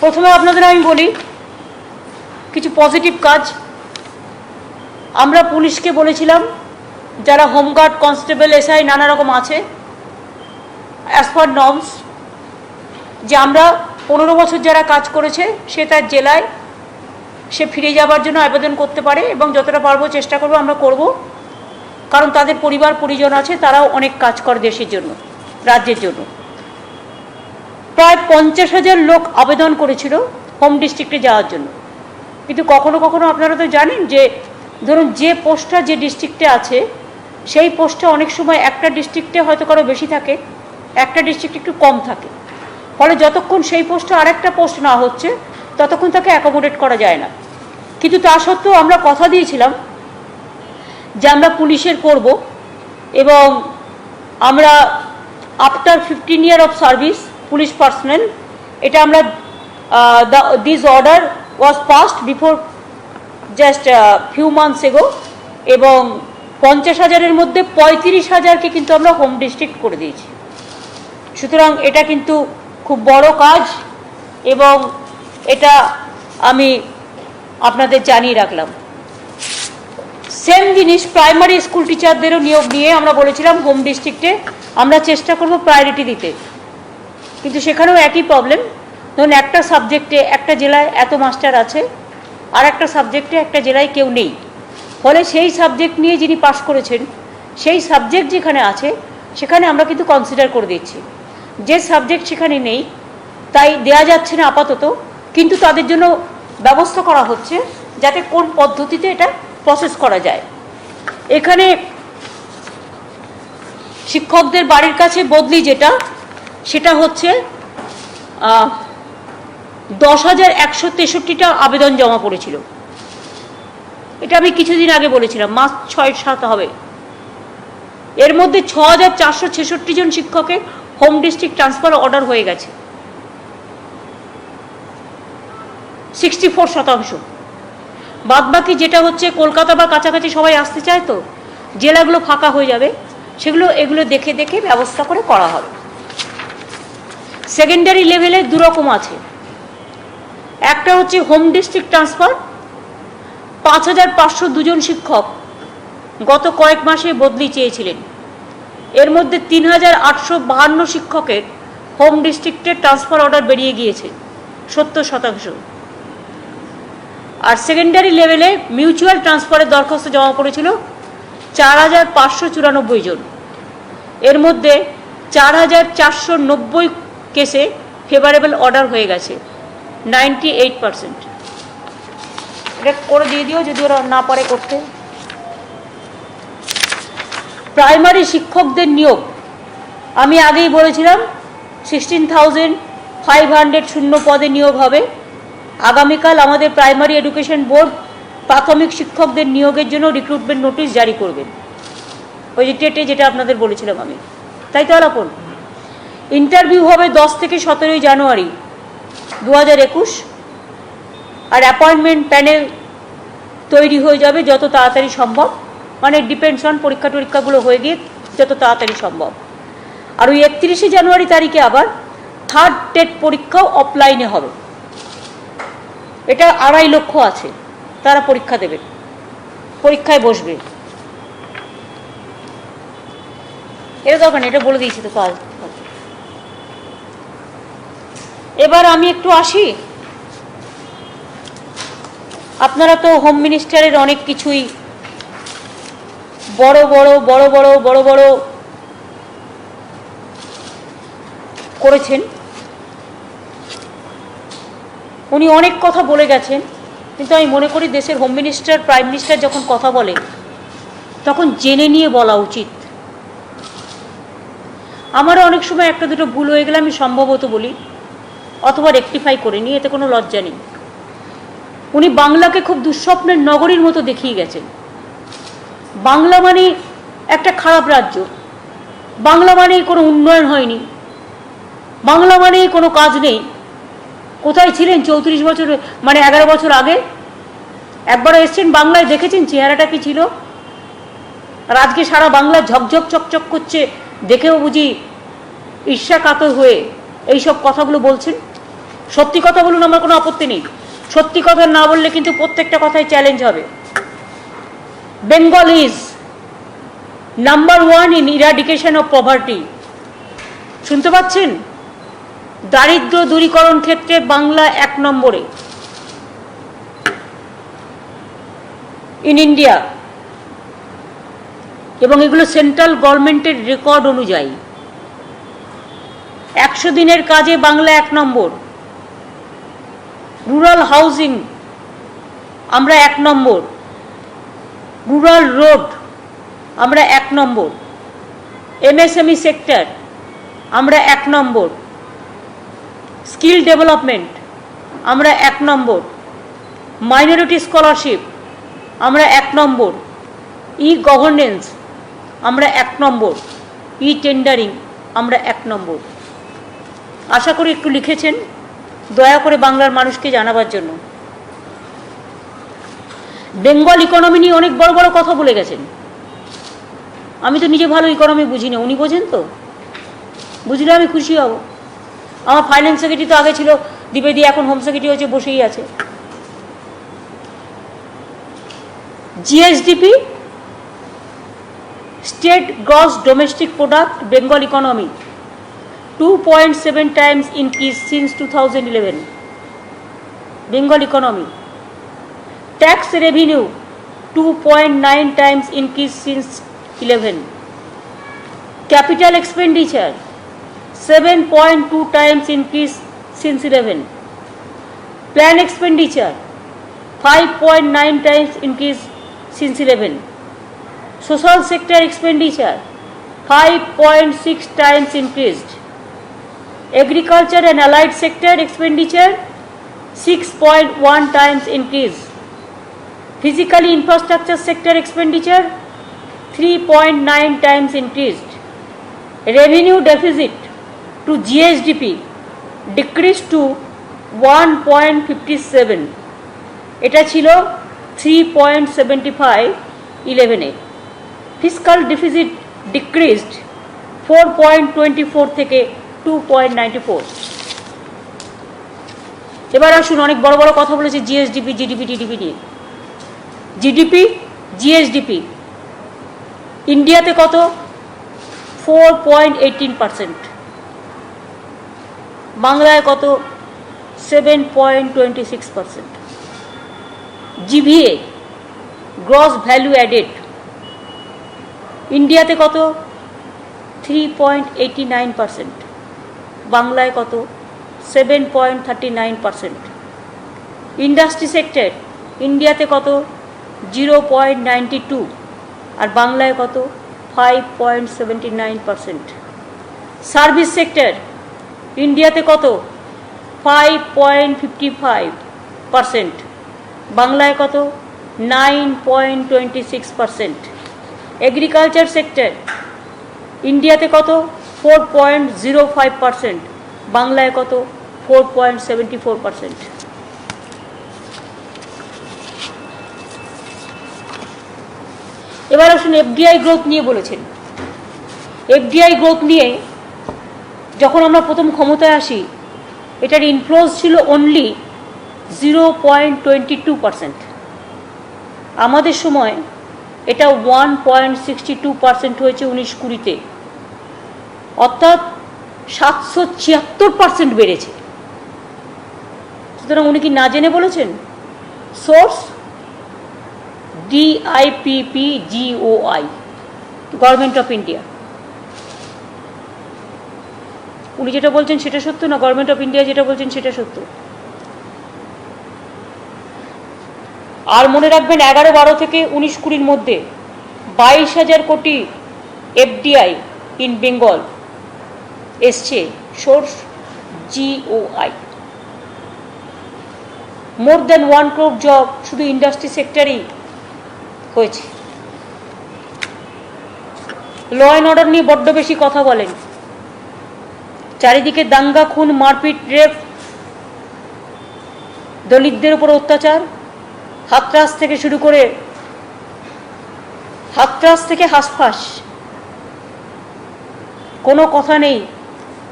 প্রথমে আপনাদের আমি বলি কিছু পজিটিভ কাজ। আমরা পুলিশকে বলেছিলাম, যারা হোমগার্ড, কনস্টেবল, এসআই নানা রকম আছে, অ্যাজ পার নর্মস, যে আমরা 15 বছর যারা কাজ করেছে সে তার জেলায় সে ফিরে যাবার জন্য আবেদন করতে পারে, এবং যতটা পারবো চেষ্টা করবো আমরা করব, কারণ তাদের পরিবার পরিজন আছে, তারাও অনেক কাজ করে দেশের জন্য, রাজ্যের জন্য। প্রায় 50,000 লোক আবেদন করেছিল হোম ডিস্ট্রিক্টে যাওয়ার জন্য, কিন্তু কখনো কখনো আপনারা তো জানেন যে ধরুন যে পোস্টটা যে ডিস্ট্রিক্টে আছে সেই পোস্টটা অনেক সময় একটা ডিস্ট্রিক্টে হয়তো কারো বেশি থাকে, একটা ডিস্ট্রিক্টে একটু কম থাকে, ফলে যতক্ষণ সেই পোস্টে আরেকটা পোস্ট না হচ্ছে ততক্ষণ তাকে অ্যাকোমোডেট করা যায় না। কিন্তু তা সত্ত্বেও আমরা কথা দিয়েছিলাম যে আমরা পুলিশের করব, এবং আমরা after 15 years of service police personnel, এটা আমরা this order was passed before just few months এগো, এবং 50,000-এর মধ্যে 35,000-কে কিন্তু আমরা হোম ডিস্ট্রিক্ট করে দিয়েছি। সুতরাং এটা কিন্তু খুব বড় কাজ, এবং এটা আমি আপনাদের জানিয়ে রাখলাম। সেম জিনিস প্রাইমারি স্কুল টিচারদেরও নিয়োগ নিয়ে আমরা বলেছিলাম হোম ডিস্ট্রিক্টে আমরা চেষ্টা করব প্রায়োরিটি দিতে, কিন্তু সেখানেও একই প্রবলেম। ধরুন একটা সাবজেক্টে একটা জেলায় এত মাস্টার আছে, আর একটা সাবজেক্টে একটা জেলায় কেউ নেই, ফলে সেই সাবজেক্ট নিয়ে যিনি পাস করেছেন সেই সাবজেক্ট যেখানে আছে সেখানে আমরা কিন্তু কনসিডার করে দিচ্ছি। যে সাবজেক্ট সেখানে নেই তাই দেয়া যাচ্ছে না আপাতত, কিন্তু তাদের জন্য ব্যবস্থা করা হচ্ছে যাতে কোন পদ্ধতিতে এটা প্রসেস করা যায়। এখানে শিক্ষকদের বাড়ির কাছে বদলি যেটা, সেটা হচ্ছে 10,163টা আবেদন জমা পড়েছিল। এটা আমি কিছুদিন আগে বলেছিলাম, মাস 6-7 হবে। এর মধ্যে 6,466 জন শিক্ষকের হোম ডিস্ট্রিক্ট ট্রান্সফার অর্ডার হয়ে গেছে, 64%। বাদবাকি যেটা হচ্ছে কলকাতা বা কাছাকাছি সবাই আসতে চায়, তো জেলাগুলো ফাঁকা হয়ে যাবে, এগুলো দেখে দেখে ব্যবস্থা করে করা হবে। সেকেন্ডারি লেভেলে দুরকম আছে, একটা হচ্ছে হোম ডিস্ট্রিক্ট ট্রান্সফার। 5,502 জন শিক্ষক গত কয়েক মাসে বদলি চেয়েছিলেন, এর মধ্যে 3,852 শিক্ষকের হোম ডিস্ট্রিক্টের ট্রান্সফার অর্ডার বেরিয়ে গিয়েছে, 70%। আর সেকেন্ডারি লেভেলে মিউচুয়াল ট্রান্সফারের দরখাস্ত জমা পড়েছিল 4,594 জন, এর মধ্যে 4,490 কেসে ফেভারেবল অর্ডার হয়ে গেছে, 98%। এটা করে দিয়ে দিও যদি ওরা না পারে করতে। প্রাইমারি শিক্ষকদের নিয়োগ আমি আগেই বলেছিলাম 16,500 শূন্য পদে নিয়োগ হবে। আগামীকাল আমাদের প্রাইমারি এডুকেশন বোর্ড প্রাথমিক শিক্ষকদের নিয়োগের জন্য রিক্রুটমেন্ট নোটিশ জারি করবেন, ওই যে টেটে যেটা আপনাদের বলেছিলাম আমি, তাই তো আলাপন। ইন্টারভিউ হবে 10 থেকে 17 জানুয়ারি 2021, আর অ্যাপয়েন্টমেন্ট প্যানেল তৈরি হয়ে যাবে যত তাড়াতাড়ি সম্ভব, মানে ডিপেন্ডস অন পরীক্ষাগুলো হয়ে গিয়ে যত তাড়াতাড়ি সম্ভব। আর ওই 31শে জানুয়ারি তারিখে আবার থার্ড টেট পরীক্ষাও অফলাইনে হবে। এটা 2.5 লক্ষ আছে, তারা পরীক্ষা দেবে, পরীক্ষায় বসবে। এটা দরকার নেই, এটা বলে দিয়েছি তো কাল। এবার আমি একটু আসি, আপনারা তো হোম মিনিস্টারের অনেক কিছুই বড় বড় করেছেন, উনি অনেক কথা বলে গেছেন, কিন্তু আমি মনে করি দেশের হোম মিনিস্টার, প্রাইম মিনিস্টার যখন কথা বলে তখন জেনে নিয়ে বলা উচিত। আমারও অনেক সময় একটা দুটো ভুল হয়ে গেলে আমি সম্ভবত বলি, অথবা রেকটিফাই করে নিই, এতে কোনো লজ্জা নেই। উনি বাংলাকে খুব দুঃস্বপ্নের নগরীর মতো দেখিয়ে গেছেন। বাংলা মানে একটা খারাপ রাজ্য, বাংলা মানেই কোনো উন্নয়ন হয়নি, বাংলা মানেই কোনো কাজ নেই। কোথায় ছিলেন 34 বছর, মানে 11 বছর আগে? একবারও এসছেন বাংলায়, দেখেছেন চেহারাটা কি ছিল? আর আজকে সারা বাংলা ঝকঝক চকচক করছে, দেখেও বুঝি ঈর্ষা কাতর হয়ে এইসব কথাগুলো বলছেন। সত্যি কথা বলুন, আমার কোনো আপত্তি নেই। সত্যি কথা না বললে কিন্তু প্রত্যেকটা কথাই চ্যালেঞ্জ হবে। Bengal is number 1 in eradication of poverty. শুনতে পাচ্ছেন? দারিদ্র দূরীকরণ ক্ষেত্রে বাংলা 1 নম্বরে ইন ইন্ডিয়া, এবং এগুলো সেন্ট্রাল গভর্নমেন্টের রেকর্ড অনুযায়ী। 100 দিনের কাজে বাংলা 1 নম্বর। রুরাল হাউজিং আমরা 1 নম্বর। রুরাল রোড আমরা 1 নম্বর। এমএসএমই সেক্টর আমরা 1 নম্বর। স্কিল ডেভেলপমেন্ট আমরা 1 নম্বর। মাইনরিটি স্কলারশিপ আমরা 1 নম্বর। ই গভর্নেন্স আমরা 1 নম্বর। ই টেন্ডারিং আমরা 1 নম্বর। আশা করি একটু লিখেছেন, দয়া করে বাংলার মানুষকে জানাবার জন্য। বেঙ্গল ইকোনমি নিয়ে অনেক বড় বড় কথা বলে গেছেন। আমি তো নিজে ভালো ইকোনমি বুঝি না, উনি বোঝেন তো, বুঝলে আমি খুশি হব। আমার ফাইন্যান্স সেক্রেটারি তো আগে ছিল দ্বিবেদী, এখন হোম সেক্রেটারি হয়েছে, বসেই আছে। GSDP, state gross domestic product, Bengal economy 2.7 times increase since 2011. Bengal economy. Tax revenue 2.9 times increase since 11. Capital expenditure 7.2 times increase since 11. Plan expenditure 5.9 times increase since 11. Social sector expenditure 5.6 times increased. Agriculture and allied sector expenditure 6.1 times increase. Physical infrastructure sector expenditure 3.9 times increased. Revenue deficit to GSDP decreased to 1.57. এটা ছিল 3.75 11-এ। Fiscal deficit decreased 4.24 থেকে 2.94। এবার আসুন, অনেক বড় বড় কথা বলেছে জিএসডিপি, জিডিপি, টিডিপি নিয়ে। জিডিপি, জিএসডিপি ইন্ডিয়াতে কত? 4.18%। বাংলায় কত? 7.26%। জিভিএ, গ্রস ভ্যালু অ্যাডেড, ইন্ডিয়াতে কত? 3.89%। বাংলায় কত? 7.39%। ইন্ডাস্ট্রি সেক্টর ইন্ডিয়াতে কত? 0.92, আর বাংলায় কত? 5.79%। সার্ভিস সেক্টর ইন্ডিয়াতে কত? 5.55%, বাংলায় কত? 9.26%। এগ্রিকালচার সেক্টর ইন্ডিয়াতে কত? 4.05%, বাংলায় কত? 4.74%। এবার আসুন, এফডিআই গ্রোথ নিয়ে বলেছেন। এফডিআই গ্রোথ নিয়ে যখন আমরা প্রথম ক্ষমতায় আসি, এটার ইনফ্লোজ ছিল অনলি 0.22%। আমাদের সময় এটা 1.62% হয়েছে 19-20-তে, অর্থাৎ 776% বেড়েছে। সুতরাং উনি কি না জেনে বলেছেন? Source DIPPGOI, government of India. উনি যেটা বলছেন সেটা সত্য না গভর্নমেন্ট অফ ইন্ডিয়া যেটা বলছেন সেটা সত্য? আর মনে রাখবেন, 11-12 থেকে 19-20-র মধ্যে 22,000 কোটি এফডিআই ইন বেঙ্গল এসছে। Source GOI। More than 1 crore job শুধু ইন্ডাস্ট্রি সেক্টরেই হয়েছে। ল অ্যান্ড অর্ডার নিয়ে বড্ড বেশি কথা বলেন, চারিদিকে দাঙ্গা, খুন, মারপিট, রেপ, দলিতদের উপর অত্যাচার, হাতরাস থেকে শুরু করে হাতরাস থেকে হাঁসফাঁস, কোনো কথা নেই,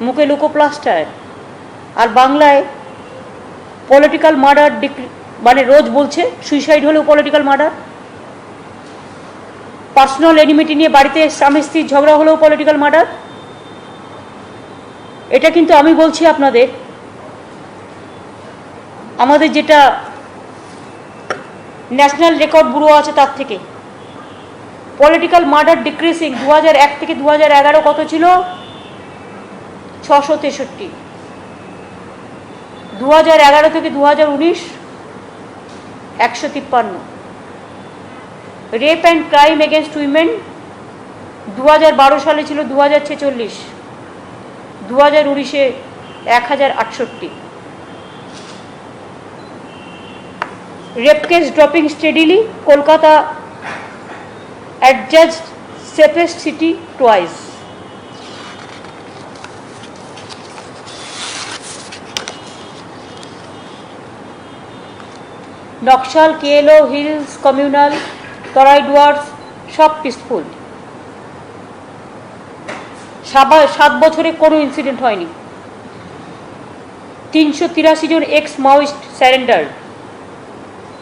মুখে লোকোপ্লাস্টার। আর বাংলায় পলিটিক্যাল মার্ডার মানে রোজ বলছে সুইসাইড হলেও পলিটিক্যাল মার্ডার, পার্সোনাল এনিমিটি নিয়ে বাড়িতে স্বামী স্ত্রীর ঝগড়া হলেও পলিটিক্যাল মার্ডার। এটা কিন্তু আমি বলছি আপনাদের, আমাদের যেটা ন্যাশনাল রেকর্ড ব্যুরো আছে তার থেকে। পলিটিক্যাল মার্ডার ডিক্রিজিং 2001 থেকে 2011 কত ছিল? 663। 2011 থেকে 2019 153। Rape and crime against women 2012 সালে ছিল 2046, 2019-এ 1068। Rape case dropping steadily, Kolkata adjudged safest city twice. Naxal, KLO, hills, communal, Terai Dooars সব পিসফুল। 7 বছরে কোনো ইনসিডেন্ট হয়নি। 383 জন এক্স মাওয়িস্ট স্যারেন্ডার,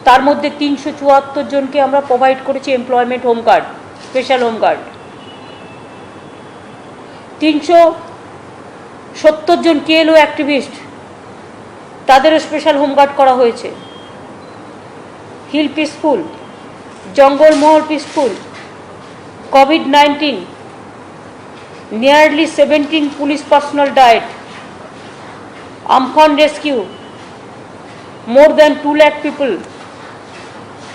তার মধ্যে 374 জনকে আমরা প্রোভাইড করেছি employment home card, special home card. 370 জন কেএলও অ্যাক্টিভিস্ট, তাদেরও স্পেশাল হোম গার্ড করা হয়েছে। Hill peaceful, Jangalmahal peaceful. COVID-19, nearly 17 police personnel died. Amphan rescue, more than 2 lakh people,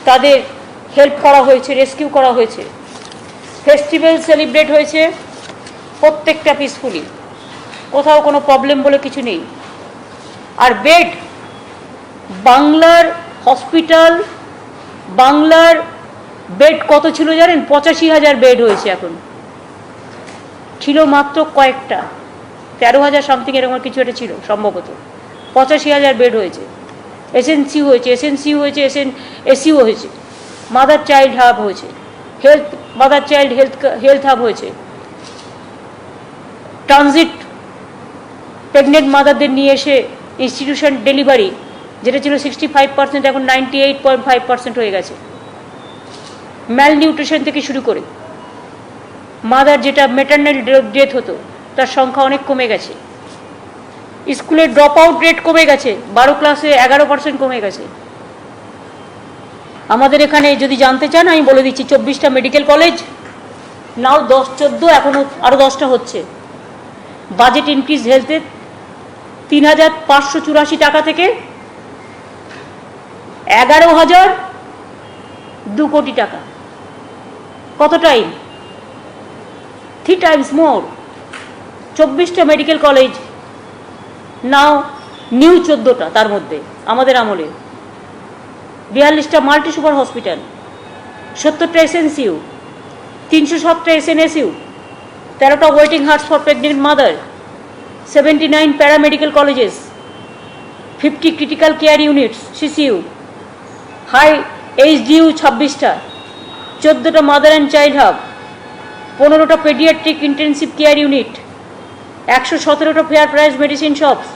তাদের হেল্প করা হয়েছে, রেস্কিউ করা হয়েছে। ফেস্টিভ্যাল সেলিব্রেট হয়েছে, প্রত্যেকটা পিসফুলি, কোথাও কোনো প্রবলেম বলে কিছু নেই। আর বেড, বাংলার হসপিটাল, বাংলার বেড কত ছিল জানেন? 85,000 বেড হয়েছে এখন, ছিল মাত্র কয়েকটা, 13,000 সামথিং এরকম কিছু একটা ছিল সম্ভবত। 85,000 বেড হয়েছে। এসএনসিউ হয়েছে, এসএনসিউ হয়েছে, এসিউ হয়েছে, মাদার চাইল্ড হাব হয়েছে, health mother child health hub হয়েছে। ট্রানজিট প্রেগনেন্ট মাদারদের নিয়ে এসে ইনস্টিটিউশন ডেলিভারি, যেটা ছিল 65%, এখন 98.5% হয়ে গেছে। ম্যাল নিউট্রিশন থেকে শুরু করে মাদার যেটা ম্যাটারনাল ডেথ হতো, তার সংখ্যা অনেক কমে গেছে। স্কুলের ড্রপ আউট রেট কমে গেছে, 12 ক্লাসে 11% কমে গেছে। আমাদের এখানে যদি জানতে চান আমি বলে দিচ্ছি, 24টা মেডিকেল কলেজ, নাও 10-14, এখনো আরও 10টা হচ্ছে। বাজেট ইনক্রিজ হেলথে 3,584 টাকা থেকে 11,002 কোটি টাকা। কত টাইম? 3 times more. 24টা মেডিকেল কলেজ, নাও নিউ 14টা, তার মধ্যে আমাদের আমলে 42টা মাল্টি সুপার হসপিটাল, 70টা এসএনসিউ, 307টা এসএনএসইউ, 13টা waiting hearts for pregnant mother, 79 paramedical colleges, 50 critical care units CCU, high HDU 26টা, 14টা মাদার অ্যান্ড চাইল্ড হাব, 15টা পেডিয়াট্রিক ইন্টেন্সিভ কেয়ার ইউনিট, 117টা ফেয়ার প্রাইস মেডিসিন শপস,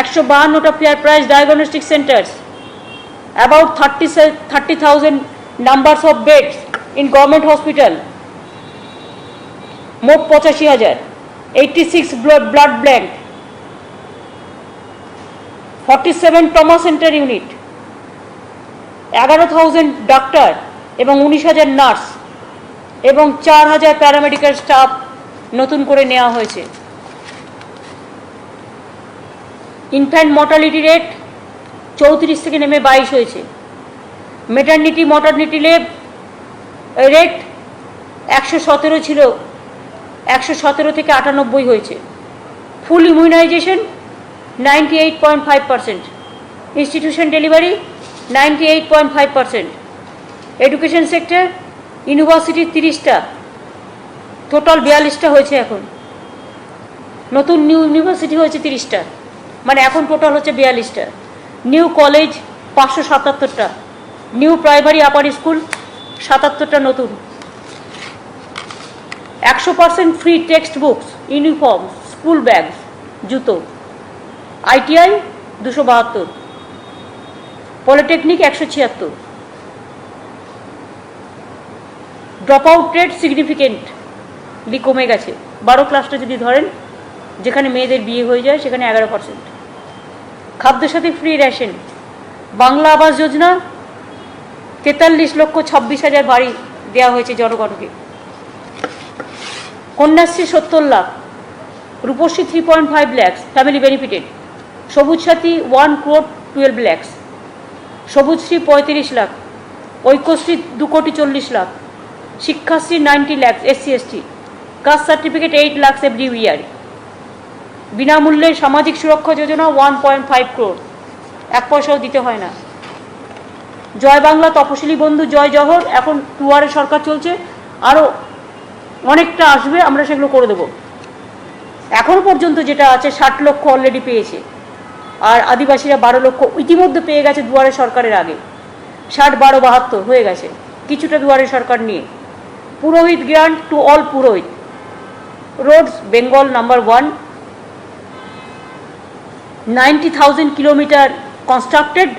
152টা fair price diagnostic centres, about 30,000 numbers of beds in government hospital, মোট 85,000, 86 blood bank, 47 trauma center unit, 11,000 doctor এবং 19,000 nurse এবং 4,000 paramedical staff নতুন করে নেওয়া হয়েছে। ইনফ্যান্ট মর্টালিটি রেট 34 থেকে নেমে 22 হয়েছে। মেটার্নিটি মর্টালিটি রেট 117 ছিল, 117 থেকে 98 হয়েছে। Full immunisation 98.5%, institution delivery 98.5%। Education sector, university 30টা, টোটাল 42টা হয়েছে এখন। নতুন নিউ ইউনিভার্সিটি হয়েছে 30টা, মানে এখন টোটাল হচ্ছে 42টা। নিউ কলেজ 577টা, নিউ প্রাইমারি আপার স্কুল 77টা নতুন। 100% free textbooks, uniform, school bag, জুতো। ITI 272, polytechnic 176, drop out rate significantly কমে গেছে। 12 ক্লাসটা যদি ধরেন, যেখানে মেয়েদের বিয়ে হয়ে যায় সেখানে 11%। খাদ্যসাথী ফ্রি রেশন, বাংলা আবাস যোজনা 43,26,000 বাড়ি দেওয়া হয়েছে জনগণকে। Kanyashree 70 lakh, Rupashree 3.5 lakhs family benefited, Sabooj Sathi 1 crore 12 lakhs, Sabujshree 35 lakh, Aikyashree 2,40 lakh, Shikshashree 90 lakhs SC/ST, caste certificate 8 lakhs every year, বিনামূল্যে সামাজিক সুরক্ষা যোজনা 1.5 crore, 1 পয়সাও দিতে হয় না। জয় বাংলা, তপশিলি বন্ধু, জয় জহর, এখন দুয়ারে সরকার চলছে, আরও অনেকটা আসবে, আমরা সেগুলো করে দেবো। এখন পর্যন্ত যেটা আছে 60 লক্ষ অলরেডি পেয়েছে, আর আদিবাসীরা 12 লক্ষ ইতিমধ্যে পেয়ে গেছে দুয়ারে সরকারের আগে। 60, 12, 72 হয়ে গেছে কিছুটা দুয়ারে সরকার নিয়ে। পুরোহিত গ্রান্ট টু অল পুরোহিত। Roads Bengal number 1, 90,000 kilometre constructed,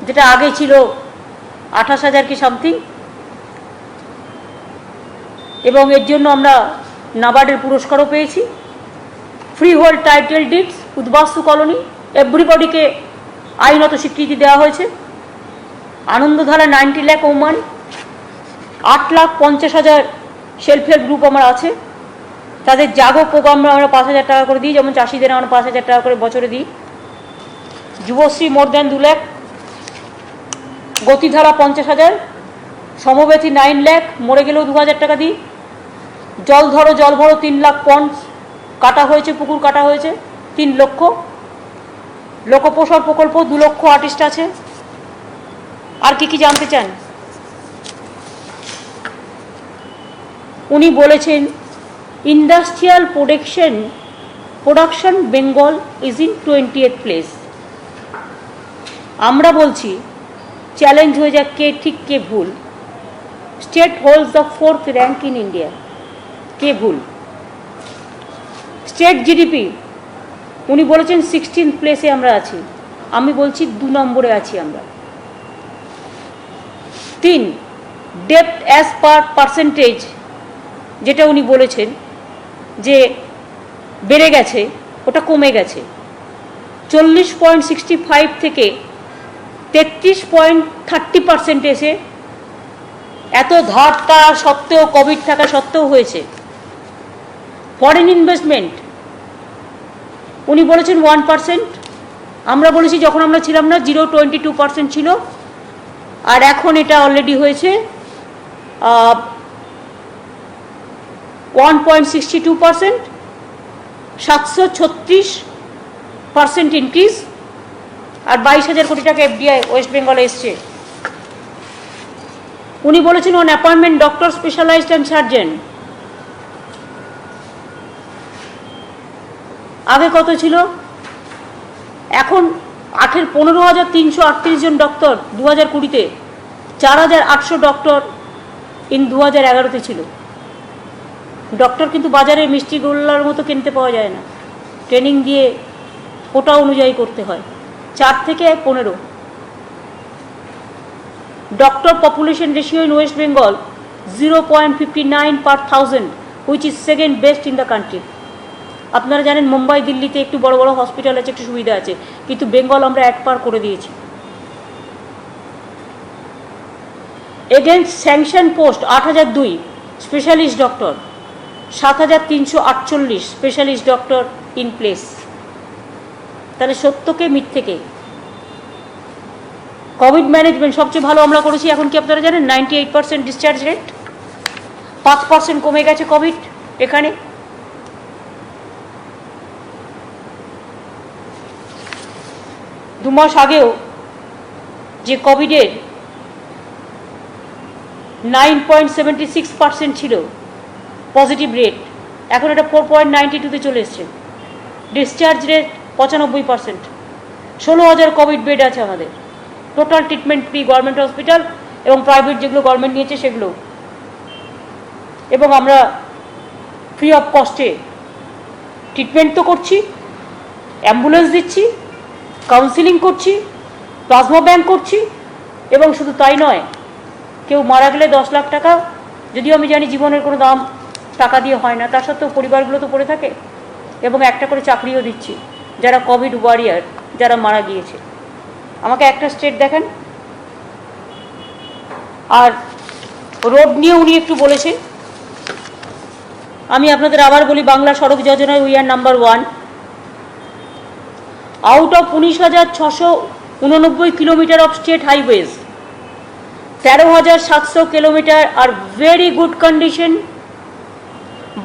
যেটা আগে ছিল 28,000 কি সামথিং, এবং এর জন্য আমরা নাবার্ডের পুরস্কারও পেয়েছি। ফ্রি হোল্ড টাইটেল ডিডস, উদ্বাস্তু কলোনি, এভরিবডিকে আইনত স্বীকৃতি দেওয়া হয়েছে। Anandadhara 90 lakh women, 8,50,000 self help group আমার আছে, তাদের জাগো প্রোগ্রাম আমরা 5,000 টাকা করে দিই, যেমন চাষিদের আমরা 5,000 টাকা করে বছরে দিই। যুবশ্রী মোর দ্যান 2 লাখ, গতিধারা 50,000, সমব্যথী 9 লাখ, মরে গেলেও 2,000 টাকা দিই। জল ধরো জল ভরো 3 লাখ পন্ডস কাটা হয়েছে, পুকুর কাটা হয়েছে 3 লক্ষ। লোকপ্রসার প্রকল্প 2 লক্ষ আর্টিস্ট আছে। আর কি কি জানতে চান? উনি বলেছেন industrial production Bengal is in 20th place. আমরা বলছি চ্যালেঞ্জ হয়ে যাক কে ঠিক কে ভুল। State holds the 4th rank in India, কে ভুল? স্টেট জিডিপি উনি বলেছেন 16th প্লেসে আমরা আছি, আমি বলছি 2 নম্বরে আছি আমরা। 3, ডেপ্ট অ্যাজ পার পার্সেন্টেজ, যেটা উনি বলেছেন যে বেড়ে গেছে, ওটা কমে গেছে। 40.65 থেকে 33.30% এসে, এত ধার থাকা সত্ত্বেও, কোভিড থাকা সত্ত্বেও হয়েছে। ফরেন ইনভেস্টমেন্ট উনি বলেছেন 1%, আমরা বলেছি যখন আমরা ছিলাম না 0.22% ছিল, আর এখন এটা অলরেডি হয়েছে 1.62%, 736% ইনক্রিজ, আর 22,000 কোটি টাকা এফডিআই ওয়েস্ট বেঙ্গলে এসছে। উনি বলেছেন on appointment doctor specialized and surgeon, আগে কত ছিল, এখন 15,338 জন ডক্টর 2020-তে, 4,800 ডক্টর ইন 2011-তে ছিল। ডক্টর কিন্তু বাজারে মিষ্টি গোল্লার মতো কিনতে পাওয়া যায় না, ট্রেনিং দিয়ে কোটা অনুযায়ী করতে হয়। 4 থেকে 15। Doctor population ratio in West Bengal 0.59 per 1000, which is second best in the country. আপনারা জানেন মুম্বাই দিল্লিতে একটু বড় বড় হসপিটাল আছে, একটু সুবিধা আছে, কিন্তু বেঙ্গল আমরা 1 পার করে দিয়েছি। Against sanction post 8,002 specialist doctor, 7,348 specialist doctor in place. তাহলে সত্যকে মিথ্যেকে। কোভিড ম্যানেজমেন্ট সবচেয়ে ভালো আমরা করেছি। এখন কি আপনারা জানেন 98% ডিসচার্জ রেট, 5% কমে গেছে কোভিড এখানে। দু মাস আগেও যে কোভিডের 9.76% ছিল পজিটিভ রেট, এখন এটা 4.92-তে চলে এসছে। Discharge rate 95%। 16,000 কোভিড বেড আছে আমাদের। Total treatment free government hospital এবং প্রাইভেট যেগুলো গভর্নমেন্ট নিয়েছে সেগুলো, এবং আমরা ফ্রি অফ কস্টে ট্রিটমেন্ট তো করছি, অ্যাম্বুলেন্স দিচ্ছি, কাউন্সিলিং করছি, প্লাজমা ব্যাংক করছি, এবং শুধু তাই নয়, কেউ মারা গেলে 10 লাখ টাকা, যদিও আমি জানি জীবনের কোনো দাম টাকা দিয়ে হয় না, তা সত্ত্বেও পরিবারগুলো তো পড়ে থাকে, এবং একটা করে চাকরিও দিচ্ছি যারা কোভিড ওয়ারিয়ার, যারা মারা গিয়েছে। আমাকে একটা স্টেট দেখেন। আর রোড নিয়ে উনি একটু বলেছেন, আমি আপনাদের আবার বলি, বাংলা সড়ক যোজনায় we are number 1। Out of 19,689 kilometre of state highways, 13,700 kilometre are very good condition,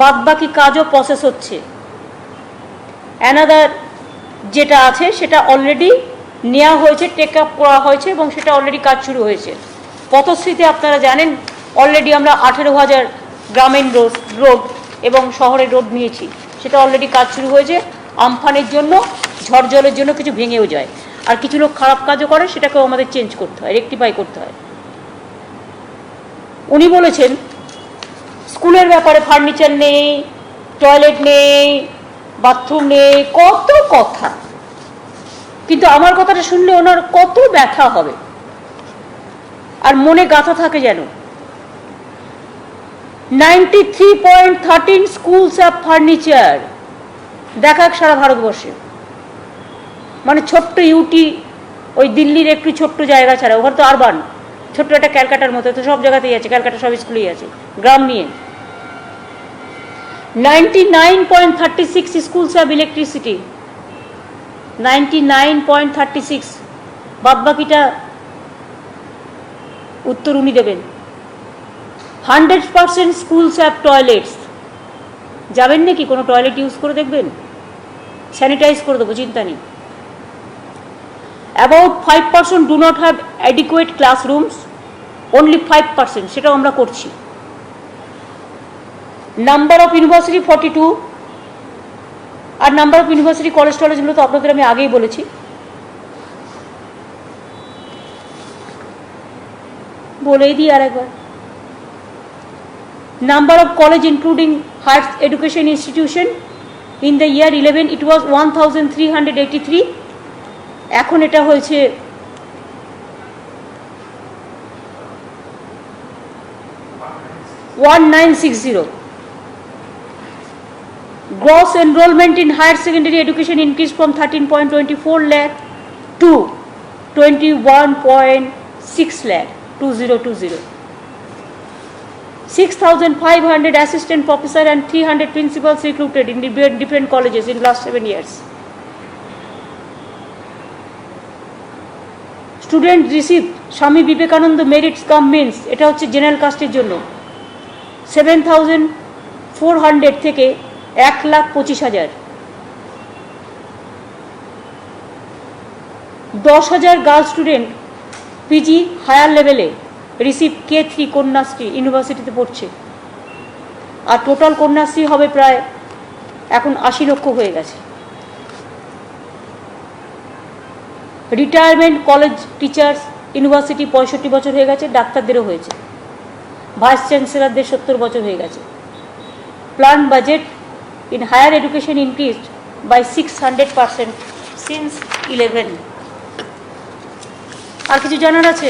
বাদবাকি কাজও প্রসেস হচ্ছে। অ্যানাদার যেটা আছে সেটা অলরেডি নেওয়া হয়েছে, টেক আপ করা হয়েছে, এবং সেটা অলরেডি কাজ শুরু হয়েছে। পথশ্রীতে আপনারা জানেন অলরেডি আমরা 18,000 গ্রামীণ রোড এবং শহরের রোড নিয়েছি, সেটা অলরেডি কাজ শুরু হয়েছে। আমফানের জন্য, ঝড় জলের জন্য কিছু ভেঙেও যায়, আর কিছু লোক খারাপ কাজও করে, সেটাকেও আমাদের চেঞ্জ করতে হয়, রেকটিফাই করতে হয়। উনি বলেছেন স্কুলের ব্যাপারে ফার্নিচার নেই, টয়লেট নেই, বাথরুম নেই, কত কথা, কিন্তু আমার কথাটা শুনলে ওনার কত ব্যথা হবে আর মনে গাঁথা থাকে যেন। 93.13 স্কুলস হ্যাভ ফার্নিচার, দেখাক সারা ভারতবর্ষে। মানে ছোট্ট ইউটি, ওই দিল্লির একটু ছোট্ট জায়গা ছাড়া, ওখানে তো আরবান, ছোট্ট একটা ক্যালকাটার মতো, তো সব জায়গাতেই আছে, ক্যালকাটা সব স্কুলেই আছে, গ্রাম নিয়ে। 99.36 স্কুলস হ্যাভ ইলেকট্রিসিটি, 99.36, বাদ বাকিটা উত্তর উনি দেবেন। 100% স্কুলস হ্যাভ টয়লেটস, যাবেন নাকি কোনো টয়লেট ইউজ করে দেখবেন? স্যানিটাইজ করে দেবো, চিন্তা নেই। About 5% do not have adequate classrooms, only 5%, সেটাও আমরা করছি। নাম্বার অফ ইউনিভার্সিটি 42, আর নাম্বার অফ ইউনিভার্সিটি কলেজ টলেজগুলো তো আপনাদের আমি আগেই বলেছি। বলেই দিই আরেকবার, number of college including higher education institution in the year 11 it was 1383, এখন এটা হয়েছে 1960। Gross enrollment in higher secondary education increased from 13.24 lakh to 21.6 lakh 2020. 6,500 assistant professor and 300 principals recruited in different colleges in last 7 years. Student received Swami Vivekananda Merit Cum Means, এটা হচ্ছে general কাস্টের জন্য 7,400 থেকে 1,25,000। 10,000 girl student PG higher লেভেলে receive K3 Kanyashree, ইউনিভার্সিটিতে পড়ছে, আর total Kanyashree হবে প্রায় এখন 80 লক্ষ হয়ে গেছে। রিটায়ারমেন্ট কলেজ টিচার্স ইউনিভার্সিটি 65 বছর হয়ে গেছে, ডাক্তারদেরও হয়েছে, ভাইস চ্যান্সেলরদের 70 বছর হয়ে গেছে। Plan budget in higher education increased by 600% since 11। আর কিছু জানার আছে?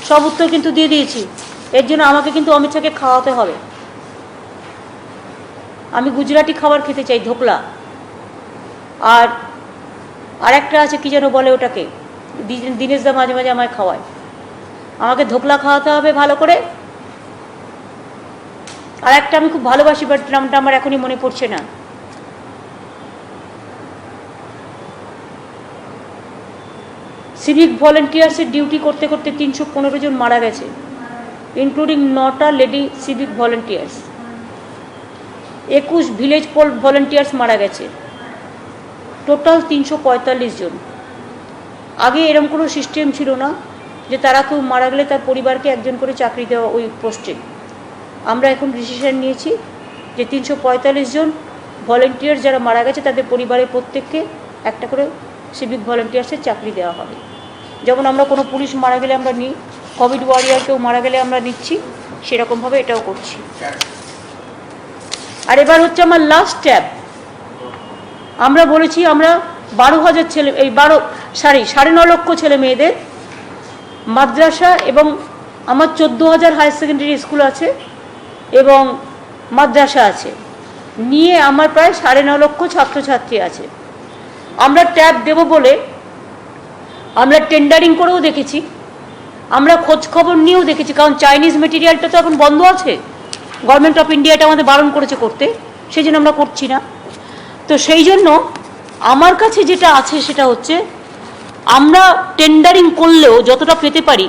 সব উত্তর কিন্তু দিয়ে দিয়েছি। এর জন্য আমাকে কিন্তু অমিত শাহকে খাওয়াতে হবে। আমি গুজরাটি খাবার খেতে চাই, ধোকলা। আর আরেকটা আছে, কি যেন বলে ওটাকে, দিনেশ দা মাঝে মাঝে আমায় খাওয়ায়, আমাকে ধোকলা খাওয়াতে হবে ভালো করে। আর একটা আমি খুব ভালোবাসি, বাট নামটা আমার এখনই মনে পড়ছে না। সিভিক ভলেন্টিয়ার্সের ডিউটি করতে করতে 315 জন মারা গেছে, ইনক্লুডিং 9টা lady civic volunteers. 21 village poll volunteers মারা গেছে, টোটাল 345 জন। আগে এরকম কোনো সিস্টেম ছিল না যে তারা কেউ মারা গেলে তার পরিবারকে একজন করে চাকরি দেওয়া ওই পোস্টে। আমরা এখন ডিসিশন নিয়েছি যে 345 জন ভলেন্টিয়ার যারা মারা গেছে তাদের পরিবারের প্রত্যেককে একটা করে সিভিক ভলেন্টিয়ার্সের চাকরি দেওয়া হবে। যেমন আমরা কোনো পুলিশ মারা গেলে আমরা নিই, কোভিড ওয়ারিয়ার কেউ মারা গেলে আমরা নিচ্ছি, সেরকমভাবে এটাও করছি। আর এবার হচ্ছে আমার লাস্ট ট্যাব। আমরা বলেছি আমরা 12,000 ছেলে, এই 9.5 লক্ষ ছেলে মেয়েদের মাদ্রাসা এবং আমার 14,000 হায়ার সেকেন্ডারি স্কুল আছে এবং মাদ্রাসা আছে, নিয়ে আমার প্রায় 9.5 লক্ষ ছাত্রছাত্রী আছে। আমরা ট্যাব দেব বলে আমরা টেন্ডারিং করেও দেখেছি, আমরা খোঁজ খবর নিয়েও দেখেছি, কারণ চাইনিজ মেটেরিয়ালটা তো এখন বন্ধ আছে, গভর্নমেন্ট অফ ইন্ডিয়া এটা আমাদের বারণ করেছে করতে, সেই জন্য আমরা করছি না। তো সেই জন্য আমার কাছে যেটা আছে সেটা হচ্ছে আমরা টেন্ডারিং করলেও যতটা পেতে পারি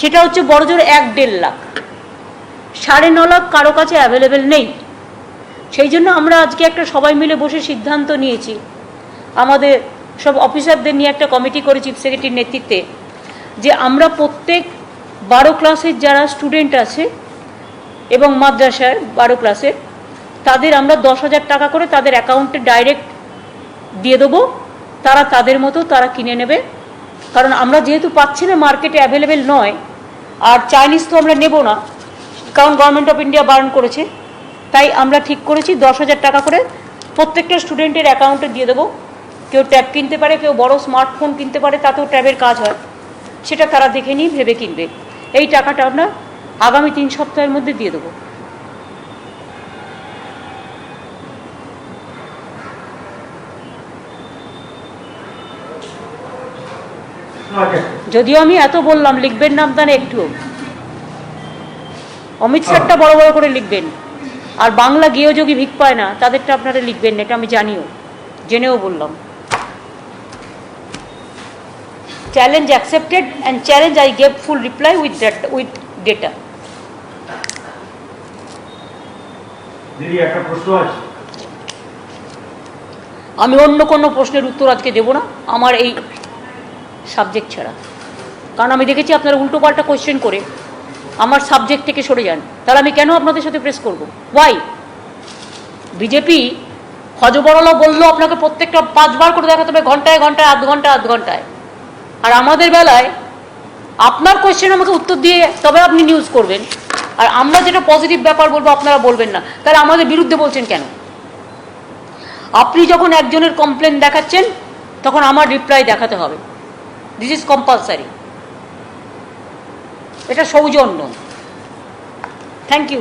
সেটা হচ্ছে বড়জোর 1-1.5 লাখ, 9.5 লাখ কারো কাছে অ্যাভেলেবেল নেই। সেই জন্য আমরা আজকে একটা সবাই মিলে বসে সিদ্ধান্ত নিয়েছি, আমাদের সব অফিসারদের নিয়ে একটা কমিটি করে চিফ সেক্রেটারির নেতৃত্বে, যে আমরা প্রত্যেক 12 ক্লাসের যারা স্টুডেন্ট আছে এবং মাদ্রাসার 12 ক্লাসের তাদের আমরা 10,000 টাকা করে তাদের অ্যাকাউন্টে ডাইরেক্ট দিয়ে দেবো, তারা তাদের মতো তারা কিনে নেবে। কারণ আমরা যেহেতু পাচ্ছি না, মার্কেটে অ্যাভেলেবেল নয়, আর চাইনিজ তো আমরা নেব না কারণ গভর্নমেন্ট অফ ইন্ডিয়া বারণ করেছে, তাই আমরা ঠিক করেছি 10,000 টাকা করে প্রত্যেকটা স্টুডেন্টের অ্যাকাউন্টে দিয়ে দেবো। কেউ ট্যাব কিনতে পারে, কেউ বড় স্মার্টফোন কিনতে পারে, তাতেও ট্যাবের কাজ হয়, সেটা তারা দেখে নিয়ে ভেবে কিনবে। এই টাকাটা আমরা আগামী 3 সপ্তাহের মধ্যে দিয়ে দেবো। যদিও আমি এত বললাম, লিখবেন না আপনারা একটু, অমিত স্যারটা বড় বড় করে লিখবেন, আর বাংলা গেয়যোগী ভিক পায় না তাদেরটা আপনারা লিখবেন না, এটা আমি জেনেও বললাম। Challenge accepted and challenge I gave full reply with data. আমি অন্য কোনো প্রশ্নের উত্তর আজকে দেব না আমার এই সাবজেক্ট ছাড়া, কারণ আমি দেখেছি আপনারা উল্টোপাল্টা কোয়েশ্চেন করে আমার সাবজেক্ট থেকে সরে যান, তাহলে আমি কেন আপনাদের সাথে প্রেস করব? ওয়াই? বিজেপি হজবরলা বললো আপনাকে প্রত্যেকটা 5 বার করে দেখাতে হবে, ঘন্টায় ঘন্টায়, আধ ঘন্টায়, আর আমাদের বেলায় আপনার কোয়েশ্চেন আমাকে উত্তর দিয়ে তবে আপনি নিউজ করবেন, আর আমরা যেটা পজিটিভ ব্যাপার বলবো আপনারা বলবেন না, তাহলে আমাদের বিরুদ্ধে বলছেন কেন? আপনি যখন একজনের কমপ্লেন দেখাচ্ছেন তখন আমার রিপ্লাই দেখাতে হবে, দিস ইজ কম্পালসারি, এটা সৌজন্য। Thank you.